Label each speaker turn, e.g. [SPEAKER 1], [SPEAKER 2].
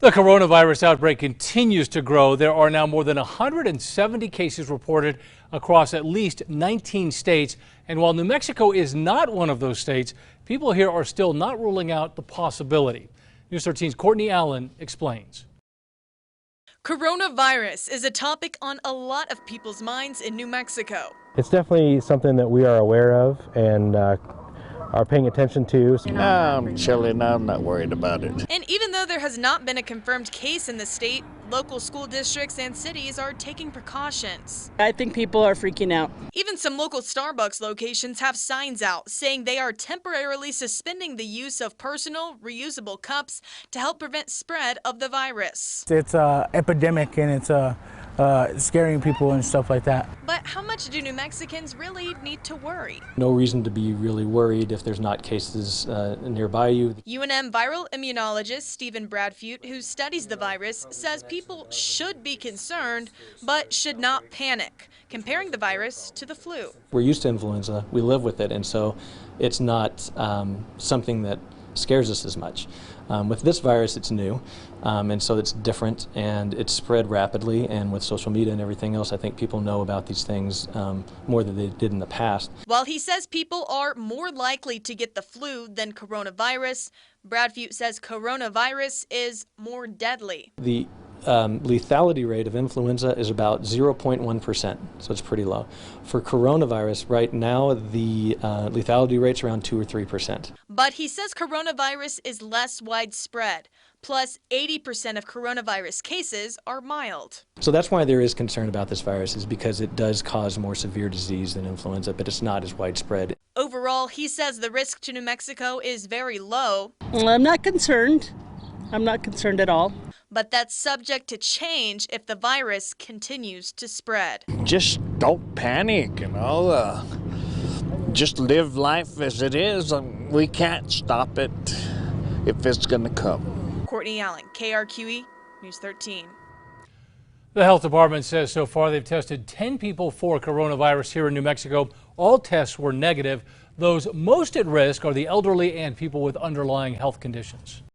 [SPEAKER 1] The coronavirus outbreak continues to grow. There are now more than 170 cases reported across at least 19 states. And while New Mexico is not one of those states, people here are still not ruling out the possibility. News 13's Courtney Allen explains.
[SPEAKER 2] Coronavirus is a topic on a lot of people's minds in New Mexico.
[SPEAKER 3] It's definitely something that we are aware of and are paying attention to.
[SPEAKER 4] I'm chilling. I'm not worried about it.
[SPEAKER 2] And even though there has not been a confirmed case in the state, local school districts and cities are taking precautions.
[SPEAKER 5] I think people are freaking out.
[SPEAKER 2] Even some local Starbucks locations have signs out saying they are temporarily suspending the use of personal reusable cups to help prevent spread of the virus.
[SPEAKER 6] It's an epidemic and it's scaring people and stuff like that.
[SPEAKER 2] But how much do New Mexicans really need to worry?
[SPEAKER 7] No reason to be really worried if there's not cases nearby you.
[SPEAKER 2] UNM viral immunologist Stephen Bradfute, who studies the virus, says people should be concerned but should not panic, comparing the virus to the flu.
[SPEAKER 7] We're used to influenza, we live with it, and so it's not something that scares us as much. With this virus, it's new, and so it's different, and it's spread rapidly, and with social media and everything else, I think people know about these things more than they did in the past.
[SPEAKER 2] While he says people are more likely to get the flu than coronavirus, Bradfute says coronavirus is more deadly.
[SPEAKER 7] The lethality rate of influenza is about 0.1%, so it's pretty low. For coronavirus, right now, the lethality rate's around 2 or 3%.
[SPEAKER 2] But he says coronavirus is less widespread. Plus, 80% of coronavirus cases are mild.
[SPEAKER 7] So that's why there is concern about this virus, is because it does cause more severe disease than influenza, but it's not as widespread.
[SPEAKER 2] Overall, he says the risk to New Mexico is very low.
[SPEAKER 5] Well, I'm not concerned. I'm not concerned at all.
[SPEAKER 2] But that's subject to change if the virus continues to spread.
[SPEAKER 4] Just don't panic, just live life as it is. We can't stop it if it's going to come.
[SPEAKER 2] Courtney Allen, KRQE, News 13.
[SPEAKER 1] The health department says so far they've tested 10 people for coronavirus here in New Mexico. All tests were negative. Those most at risk are the elderly and people with underlying health conditions.